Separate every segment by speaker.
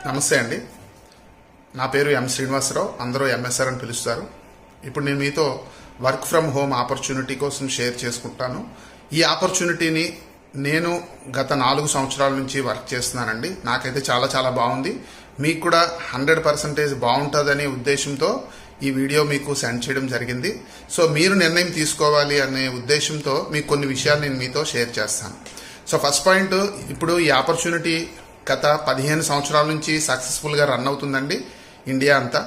Speaker 1: నమస్తే అండి. నా పేరు ఎం శ్రీనివాసరావు, అందరూ ఎంఎస్ఆర్ అని పిలుస్తారు. ఇప్పుడు నేను మీతో వర్క్ ఫ్రమ్ హోమ్ ఆపర్చునిటీ కోసం షేర్ చేసుకుంటాను. ఈ ఆపర్చునిటీని నేను గత 4 సంవత్సరాల నుంచి వర్క్ చేస్తున్నానండి. నాకైతే చాలా చాలా బాగుంది. మీకు కూడా 100% బాగుంటుందనే ఉద్దేశంతో ఈ వీడియో మీకు సెండ్ చేయడం జరిగింది. సో మీరు నిర్ణయం తీసుకోవాలి అనే ఉద్దేశంతో మీకు కొన్ని విషయాలు నేను మీతో షేర్ చేస్తాను. సో ఫస్ట్ పాయింట్, ఇప్పుడు ఈ ఆపర్చునిటీ గత 15 సంవత్సరాల నుంచి సక్సెస్ఫుల్గా రన్ అవుతుందండి ఇండియా అంతా.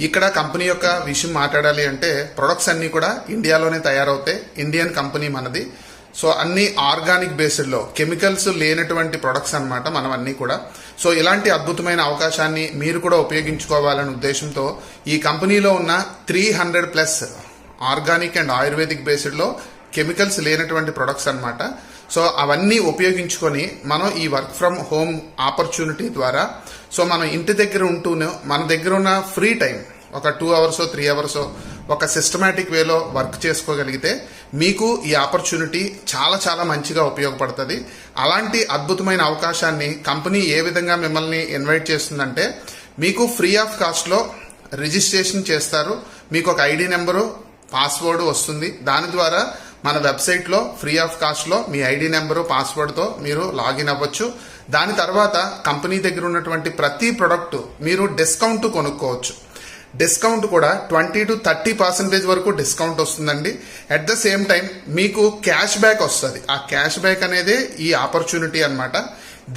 Speaker 1: ఇక్కడ కంపెనీ యొక్క విషయం మాట్లాడాలి అంటే ప్రొడక్ట్స్ అన్నీ కూడా ఇండియాలోనే తయారవుతాయి. ఇండియన్ కంపెనీ మనది. సో అన్ని ఆర్గానిక్ బేస్డ్లో, కెమికల్స్ లేనటువంటి ప్రొడక్ట్స్ అన్నమాట మనం అన్నీ కూడా. సో ఇలాంటి అద్భుతమైన అవకాశాన్ని మీరు కూడా ఉపయోగించుకోవాలనే ఉద్దేశంతో ఈ కంపెనీలో ఉన్న 300+ ఆర్గానిక్ అండ్ ఆయుర్వేదిక్ బేస్డ్లో కెమికల్స్ లేనటువంటి ప్రొడక్ట్స్ అన్నమాట. సో అవన్నీ ఉపయోగించుకొని మనం ఈ వర్క్ ఫ్రమ్ హోమ్ ఆపర్చునిటీ ద్వారా సో మనం ఇంటి దగ్గర ఉంటూనే మన దగ్గర ఉన్న ఫ్రీ టైం ఒక 2 అవర్స్ 3 అవర్స్ ఒక సిస్టమేటిక్ వేలో వర్క్ చేసుకోగలిగితే మీకు ఈ ఆపర్చునిటీ చాలా చాలా మంచిగా ఉపయోగపడుతుంది. అలాంటి అద్భుతమైన అవకాశాన్ని కంపెనీ ఏ విధంగా మిమ్మల్ని ఇన్వైట్ చేస్తుందంటే, మీకు ఫ్రీ ఆఫ్ కాస్ట్లో రిజిస్ట్రేషన్ చేస్తారు. మీకు ఒక ఐడి నెంబరు, పాస్వర్డ్ వస్తుంది. దాని ద్వారా మన వెబ్సైట్లో ఫ్రీ ఆఫ్ కాస్ట్లో మీ ఐడి నెంబరు, పాస్వర్డ్తో మీరు లాగిన్ అవ్వచ్చు. దాని తర్వాత కంపెనీ దగ్గర ఉన్నటువంటి ప్రతి ప్రొడక్ట్ మీరు డిస్కౌంట్ కొనుక్కోవచ్చు. డిస్కౌంట్ కూడా 20 to 30% వరకు డిస్కౌంట్ వస్తుందండి. అట్ ద సేమ్ టైం మీకు క్యాష్ బ్యాక్ వస్తుంది. ఆ క్యాష్ బ్యాక్ అనేది ఈ ఆపర్చునిటీ అన్నమాట.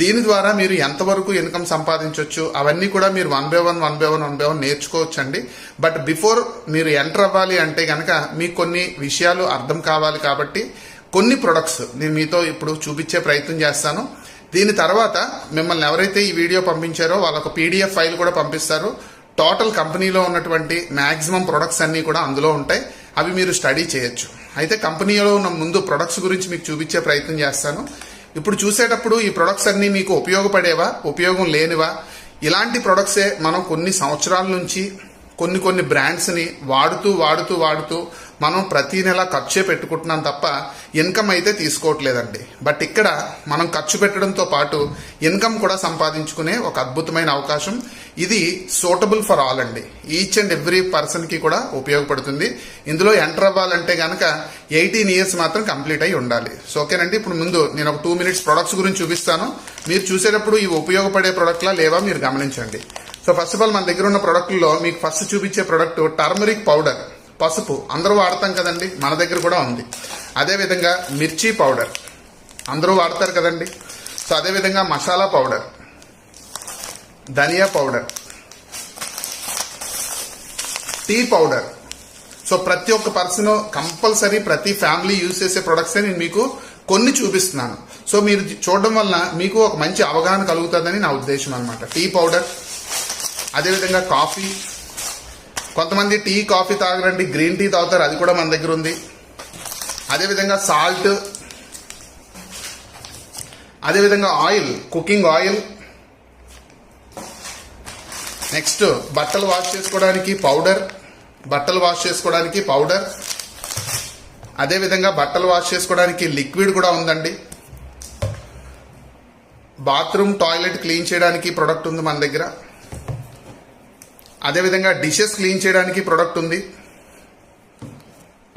Speaker 1: దీని ద్వారా మీరు ఎంతవరకు ఇన్కమ్ సంపాదించవచ్చు అవన్నీ కూడా మీరు వన్ బై వన్ నేర్చుకోవచ్చు అండి. బట్ బిఫోర్ మీరు ఎంటర్ అవ్వాలి అంటే కనుక మీకు కొన్ని విషయాలు అర్థం కావాలి. కాబట్టి కొన్ని ప్రొడక్ట్స్ నేను మీతో ఇప్పుడు చూపించే ప్రయత్నం చేస్తాను. దీని తర్వాత మిమ్మల్ని ఎవరైతే ఈ వీడియో పంపించారో వాళ్ళకు PDF ఫైల్ కూడా పంపిస్తారు. టోటల్ కంపెనీలో ఉన్నటువంటి మ్యాక్సిమం ప్రొడక్ట్స్ అన్నీ కూడా అందులో ఉంటాయి. అవి మీరు స్టడీ చేయొచ్చు. అయితే కంపెనీలో ఉన్న ముందు ప్రొడక్ట్స్ గురించి మీకు చూపించే ప్రయత్నం చేస్తాను. ఇప్పుడు చూసేటప్పుడు ఈ ప్రొడక్ట్స్ అన్నీ మీకు ఉపయోగపడేవా, ఉపయోగం లేనివా, ఇలాంటి ప్రొడక్ట్సే మనం కొన్ని సంవత్సరాల నుంచి కొన్ని బ్రాండ్స్ని వాడుతూ మనం ప్రతి నెల ఖర్చే పెట్టుకుంటున్నాం తప్ప ఇన్కమ్ అయితే తీసుకోవట్లేదండి. బట్ ఇక్కడ మనం ఖర్చు పెట్టడంతో పాటు ఇన్కమ్ కూడా సంపాదించుకునే ఒక అద్భుతమైన అవకాశం. ఇది సూటబుల్ ఫర్ ఆల్ అండి. ఈచ్ అండ్ ఎవ్రీ పర్సన్కి కూడా ఉపయోగపడుతుంది. ఇందులో ఎంటర్ అవ్వాలంటే కనుక 18 years మాత్రం కంప్లీట్ అయి ఉండాలి. సో ఓకేనండి. ఇప్పుడు ముందు నేను ఒక 2 minutes ప్రొడక్ట్స్ గురించి చూపిస్తాను. మీరు చూసేటప్పుడు ఇవి ఉపయోగపడే ప్రొడక్ట్లా లేవా మీరు గమనించండి. సో ఫస్ట్ ఆఫ్ ఆల్ మన దగ్గర ఉన్న ప్రొడక్ట్లో మీకు ఫస్ట్ చూపించే ప్రొడక్ట్ టర్మరిక్ పౌడర్, పసుపు. అందరూ వాడతాం కదండి, మన దగ్గర కూడా ఉంది. అదేవిధంగా మిర్చి పౌడర్ అందరూ వాడతారు కదండి. సో అదేవిధంగా మసాలా పౌడర్, ధనియా పౌడర్, టీ పౌడర్. సో ప్రతి ఒక్క పర్సన్ కంపల్సరీ ప్రతి ఫ్యామిలీ యూజ్ చేసే ప్రొడక్ట్సే నేను మీకు కొన్ని చూపిస్తున్నాను. సో మీరు చూడడం వల్ల మీకు ఒక మంచి అవగాహన కలుగుతుందని నా ఉద్దేశం అనమాట. టీ పౌడర్, అదేవిధంగా కాఫీ. కొంతమంది టీ కాఫీ తాగరండి, గ్రీన్ టీ తాగుతారు, అది కూడా మన దగ్గర ఉంది. అదేవిధంగా సాల్ట్, అదేవిధంగా ఆయిల్, కుకింగ్ ఆయిల్. నెక్స్ట్ బట్టలు వాష్ చేసుకోవడానికి పౌడర్, అదేవిధంగా బట్టలు వాష్ చేసుకోవడానికి లిక్విడ్ కూడా ఉందండి. బాత్రూమ్ టాయిలెట్ క్లీన్ చేయడానికి ప్రొడక్ట్ ఉంది మన దగ్గర. అదేవిధంగా డిషెస్ క్లీన్ చేయడానికి ప్రొడక్ట్ ఉంది.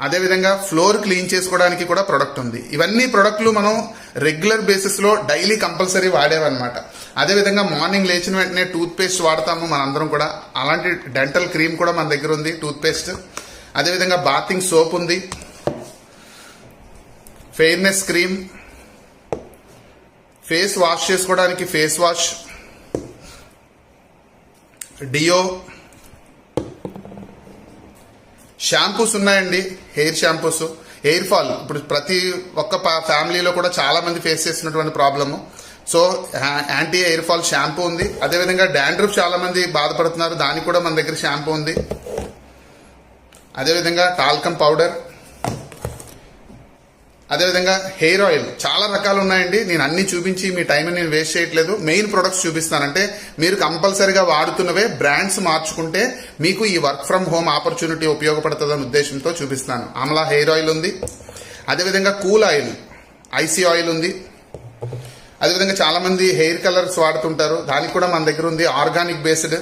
Speaker 1: అదేవిధంగా ఫ్లోర్ క్లీన్ చేసుకోవడానికి కూడా ప్రొడక్ట్ ఉంది. ఇవన్నీ ప్రొడక్ట్లు మనం రెగ్యులర్ బేసిస్లో డైలీ కంపల్సరీ వాడేవన్నమాట. అదేవిధంగా మార్నింగ్ లేచిన వెంటనే టూత్ పేస్ట్ వాడతాము మనందరం కూడా. అలాంటి డెంటల్ క్రీమ్ కూడా మన దగ్గర ఉంది, టూత్ పేస్ట్. అదేవిధంగా బాతింగ్ సోప్ ఉంది, ఫెయిర్నెస్ క్రీమ్, ఫేస్ వాష్ చేసుకోవడానికి ఫేస్ వాష్, డియో, షాంపూస్ ఉన్నాయండి. హెయిర్ షాంపూస్, హెయిర్ ఫాల్ ఇప్పుడు ప్రతి ఒక్క ఫ్యామిలీలో కూడా చాలా మంది ఫేస్ చేస్తున్నటువంటి problem. So anti hair fall shampoo ఉంది. అదేవిధంగా డాండ్రఫ్ చాలా మంది బాధపడుతున్నారు, దానికి కూడా మన దగ్గర షాంపూ ఉంది. అదేవిధంగా టాల్కమ్ పౌడర్, అదేవిధంగా హెయిర్ ఆయిల్. చాలా రకాలు ఉన్నాయండి. నేను అన్ని చూపించి మీ టైం నేను వేస్ట్ చేయట్లేదు. మెయిన్ ప్రొడక్ట్స్ చూపిస్తానంటే మీరు కంపల్సరీగా వాడుతున్నవే బ్రాండ్స్ మార్చుకుంటే మీకు ఈ వర్క్ ఫ్రమ్ హోమ్ ఆపర్చునిటీ ఉపయోగపడుతుందనే ఉద్దేశంతో చూపిస్తాను. ఆమ్లా హెయిర్ ఆయిల్ ఉంది. అదేవిధంగా కూల్ ఆయిల్, ఐసీ ఆయిల్ ఉంది. అదేవిధంగా చాలా మంది హెయిర్ కలర్స్ వాడుతుంటారు, దానికి కూడా మన దగ్గర ఉంది ఆర్గానిక్ బేస్డ్.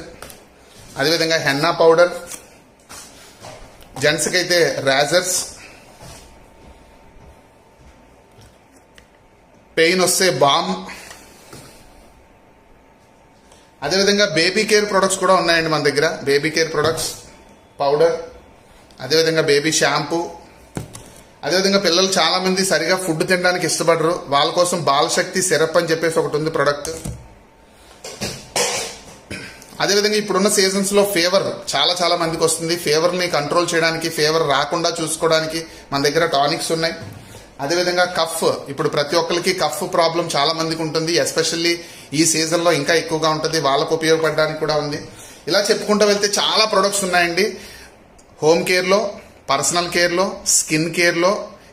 Speaker 1: అదేవిధంగా హెన్నా పౌడర్, జెంట్స్కి అయితే రేజర్స్, పెయిన్ వస్తే బామ్, అదేవిధంగా బేబీ కేర్ ప్రొడక్ట్స్ కూడా ఉన్నాయండి మన దగ్గర. బేబీ కేర్ ప్రొడక్ట్స్ పౌడర్, అదేవిధంగా బేబీ షాంపూ. అదేవిధంగా పిల్లలు చాలా మంది సరిగా ఫుడ్ తినడానికి ఇష్టపడరు, వాళ్ళ కోసం బాలశక్తి సిరప్ అని చెప్పేసి ఒకటి ఉంది ప్రొడక్ట్. అదేవిధంగా ఇప్పుడున్న సీజన్స్ లో ఫీవర్ చాలా మందికి వస్తుంది. ఫీవర్ ని కంట్రోల్ చేయడానికి, ఫీవర్ రాకుండా చూసుకోవడానికి మన దగ్గర టానిక్స్ ఉన్నాయి. అదేవిధంగా కఫ్, ఇప్పుడు ప్రతి ఒక్కరికి కఫ్ ప్రాబ్లం చాలా మందికి ఉంటుంది, ఎస్పెషల్లీ ఈ సీజన్ లో ఇంకా ఎక్కువగా ఉంటుంది, వాళ్ళకు ఉపయోగపడడానికి కూడా ఉంది. ఇలా చెప్పుకుంటూ వెళ్తే చాలా ప్రొడక్ట్స్ ఉన్నాయండి. హోమ్ కేర్లో, పర్సనల్ కేర్లో, స్కిన్ కేర్లో,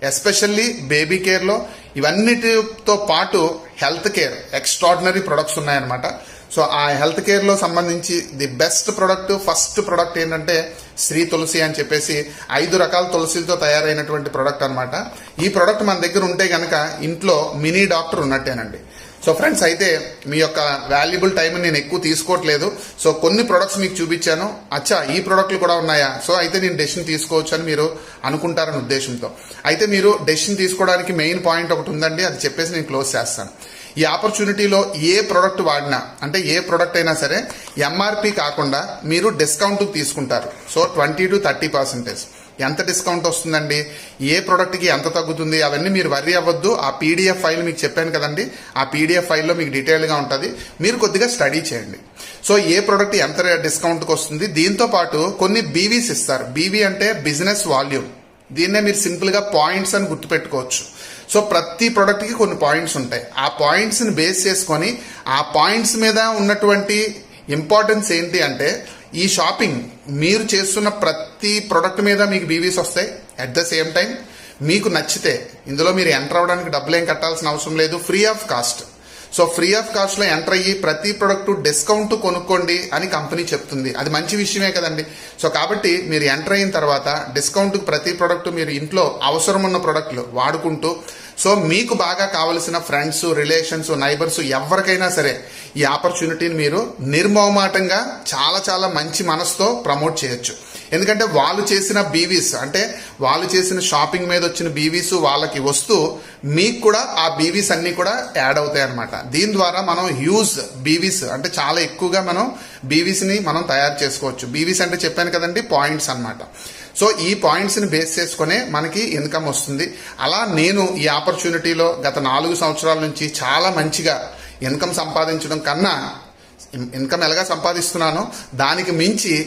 Speaker 1: ఎస్పెషల్లీ బేబీ కేర్లో, ఇవన్నిటితో పాటు హెల్త్ కేర్ ఎక్స్ట్రాడినరీ ప్రొడక్ట్స్ ఉన్నాయన్నమాట. సో ఆ హెల్త్ కేర్ లో సంబంధించి the best product, first product ఏంటంటే శ్రీ తులసి అని చెప్పేసి 5 రకాల తులసిలతో తయారైనటువంటి ప్రొడక్ట్ అనమాట. ఈ ప్రొడక్ట్ మన దగ్గర ఉంటే గనక ఇంట్లో మినీ డాక్టర్ ఉన్నట్టేనండి. సో ఫ్రెండ్స్, అయితే మీ యొక్క వాల్యుబుల్ టైం నేను ఎక్కువ తీసుకోవట్లేదు. సో కొన్ని ప్రొడక్ట్స్ మీకు చూపించాను, అచ్చా ఈ ప్రొడక్ట్లు కూడా ఉన్నాయా, సో అయితే నేను డెసిషన్ తీసుకోవచ్చు అని మీరు అనుకుంటారని ఉద్దేశంతో. అయితే మీరు డెసిషన్ తీసుకోవడానికి మెయిన్ పాయింట్ ఒకటి ఉందండి, అది చెప్పేసి నేను క్లోజ్ చేస్తాను. ఈ ఆపర్చునిటీలో ఏ ప్రొడక్ట్ వాడినా, అంటే ఏ ప్రొడక్ట్ అయినా సరే ఎంఆర్పి కాకుండా మీరు డిస్కౌంట్ తీసుకుంటారు. So 20 to 30%. ఎంత డిస్కౌంట్ వస్తుందండి, ఏ ప్రొడక్ట్ కి ఎంత తగ్గుతుంది, అవన్నీ మీరు వర్రీ అవ్వద్దు. ఆ పీడిఎఫ్ ఫైల్ మీకు చెప్పాను కదండి, ఆ పీడిఎఫ్ ఫైల్లో మీకు డీటెయిల్ గా ఉంటుంది, మీరు కొద్దిగా స్టడీ చేయండి. సో ఏ ప్రొడక్ట్ ఎంత డిస్కౌంట్ కి వస్తుంది, దీంతో పాటు కొన్ని బీవీస్ ఇస్తారు. బీవీ అంటే బిజినెస్ వాల్యూమ్, దీన్నే మీరు సింపుల్ గా పాయింట్స్ అని గుర్తుపెట్టుకోవచ్చు. సో ప్రతి ప్రొడక్ట్ కి కొన్ని పాయింట్స్ ఉంటాయి. ఆ పాయింట్స్ ని బేస్ చేసుకొని ఆ పాయింట్స్ మీద ఉన్నటువంటి ఇంపార్టెన్స్ ఏంటి అంటే, ఈ షాపింగ్ మీరు చేస్తున్న ప్రతి ప్రొడక్ట్ మీద మీకు బీవీస్ వస్తాయి. అట్ ద సేమ్ టైం మీకు నచ్చితే ఇందులో మీరు ఎంటర్ అవడానికి డబ్బులు ఏం కట్టాల్సిన అవసరం లేదు, free of cost. So free of cost లో ఎంటర్ అయ్యి ప్రతి ప్రొడక్ట్ డిస్కౌంట్ కొనుక్కోండి అని కంపెనీ చెప్తుంది. అది మంచి విషయమే కదండి. సో కాబట్టి మీరు ఎంటర్ అయిన తర్వాత డిస్కౌంట్ ప్రతి ప్రొడక్ట్ మీరు ఇంట్లో అవసరం ఉన్న ప్రొడక్ట్లు వాడుకుంటూ, సో మీకు బాగా కావలసిన ఫ్రెండ్స్, రిలేషన్స్, నైబర్స్ ఎవరికైనా సరే ఈ ఆపర్చునిటీని మీరు నిర్మోహమాటంగా చాలా మంచి మనసుతో ప్రమోట్ చేయొచ్చు. ఎందుకంటే వాళ్ళు చేసిన బీవీస్, అంటే వాళ్ళు చేసిన షాపింగ్ మీద వచ్చిన బీవీస్ వాళ్ళకి వస్తూ మీకు కూడా ఆ బీవీస్ అన్ని కూడా యాడ్ అవుతాయి అనమాట. దీని ద్వారా మనం హ్యూజ్ బీవీస్, అంటే చాలా ఎక్కువగా మనం బీవీస్ ని మనం తయారు చేసుకోవచ్చు. బీవీస్ అంటే చెప్పాను కదండి, పాయింట్స్ అన్నమాట. సో ఈ పాయింట్స్ ని బేస్ చేసుకునే మనకి ఇన్కమ్ వస్తుంది. అలా నేను ఈ ఆపర్చునిటీలో గత 4 సంవత్సరాల నుంచి చాలా మంచిగా ఇన్కమ్ సంపాదించడం కన్నా, ఇన్కమ్ ఎలాగా సంపాదిస్తున్నానో దానికి మించి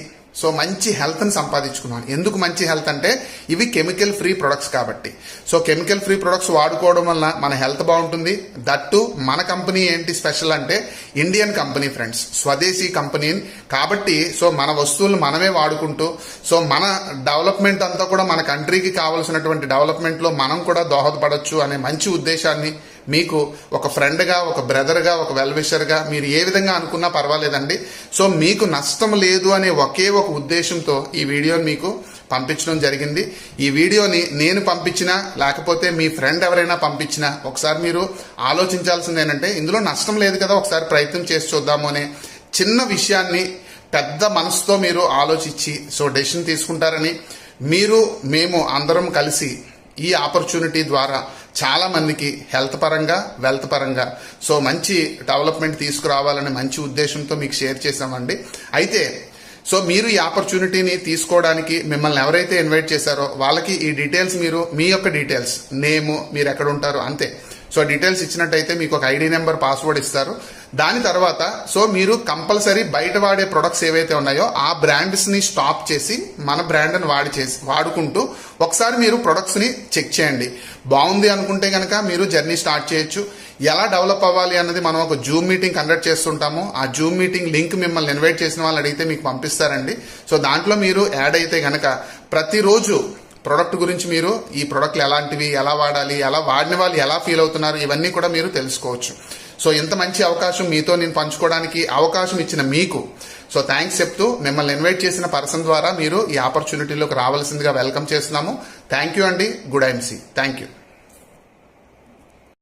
Speaker 1: సో మంచి హెల్త్ ని సంపాదించుకున్నాను. ఎందుకు మంచి హెల్త్ అంటే, ఇవి కెమికల్ ఫ్రీ ప్రొడక్ట్స్ కాబట్టి. సో కెమికల్ ఫ్రీ ప్రొడక్ట్స్ వాడుకోవడం వల్ల మన హెల్త్ బాగుంటుంది. దట్టు మన కంపెనీ ఏంటి స్పెషల్ అంటే, ఇండియన్ కంపెనీ ఫ్రెండ్స్, స్వదేశీ కంపెనీ కాబట్టి సో మన వస్తువులు మనమే వాడుకుంటూ, సో మన డెవలప్మెంట్ అంతా కూడా మన కంట్రీకి కావాల్సినటువంటి డెవలప్మెంట్ లో మనం కూడా దోహదపడొచ్చు అనే మంచి ఉద్దేశాన్ని మీకు ఒక ఫ్రెండ్ గా, ఒక బ్రదర్ గా, ఒక వెల్ విషర్ గా మీరు ఏ విధంగా అనుకున్నా పర్వాలేదండి. సో మీకు నష్టం లేదు అనే ఒకే ఒక ఉద్దేశంతో ఈ వీడియోని మీకు పంపించడం జరిగింది. ఈ వీడియోని నేను పంపించినా లేకపోతే మీ ఫ్రెండ్ ఎవరైనా పంపించినా ఒకసారి మీరు ఆలోచించాల్సింది ఏంటంటే, ఇందులో నష్టం లేదు కదా, ఒకసారి ప్రయత్నం చేసి చూద్దాము అనే చిన్న విషయాన్ని పెద్ద మనసుతో మీరు ఆలోచించి సో డెసిషన్ తీసుకుంటారని, మేము అందరం కలిసి ఈ ఆపర్చునిటీ ద్వారా చాలా మందికి హెల్త్ పరంగా, వెల్త్ పరంగా సో మంచి డెవలప్మెంట్ తీసుకురావాలనే మంచి ఉద్దేశంతో మీకు షేర్ చేశామండి. అయితే సో మీరు ఈ ఆపర్చునిటీని తీసుకోవడానికి మిమ్మల్ని ఎవరైతే ఇన్వైట్ చేశారో వాళ్ళకి ఈ డీటెయిల్స్, మీరు మీ యొక్క డీటెయిల్స్, నేమ్, మీరు ఎక్కడ ఉంటారు అంతే. సో డీటెయిల్స్ ఇచ్చినట్టయితే మీకు ఒక ఐడి నెంబర్, పాస్వర్డ్ ఇస్తారు. దాని తర్వాత సో మీరు కంపల్సరీ బయట వాడే ప్రొడక్ట్స్ ఏవైతే ఉన్నాయో ఆ బ్రాండ్స్ ని స్టాప్ చేసి మన బ్రాండ్ ని వాడుకుంటూ ఒకసారి మీరు ప్రొడక్ట్స్ ని చెక్ చేయండి. బాగుంది అనుకుంటే గనక మీరు జర్నీ స్టార్ట్ చేయొచ్చు. ఎలా డెవలప్ అవ్వాలి అన్నది మనం ఒక జూమ్ మీటింగ్ కండక్ట్ చేస్తుంటాము. ఆ జూమ్ మీటింగ్ లింక్ మిమ్మల్ని ఇన్వైట్ చేసిన వాళ్ళు అడిగితే మీకు పంపిస్తారండి. సో దాంట్లో మీరు యాడ్ అయితే గనక ప్రతిరోజు ప్రొడక్ట్ గురించి మీరు ఈ ప్రొడక్ట్లు ఎలాంటివి, ఎలా వాడాలి, ఎలా వాడిన వాళ్ళు ఎలా ఫీల్ అవుతున్నారు, ఇవన్నీ కూడా మీరు తెలుసుకోవచ్చు. సో ఇంత మంచి అవకాశం మీతో నేను పంచుకోవడానికి అవకాశం ఇచ్చిన మీకు సో థ్యాంక్స్ చెప్తూ, మిమ్మల్ని ఇన్వైట్ చేసిన పర్సన్ ద్వారా మీరు ఈ ఆపర్చునిటీలోకి రావాల్సిందిగా వెల్కమ్ చేస్తున్నాము. థ్యాంక్ యూ అండి. Good IMC. Thank you.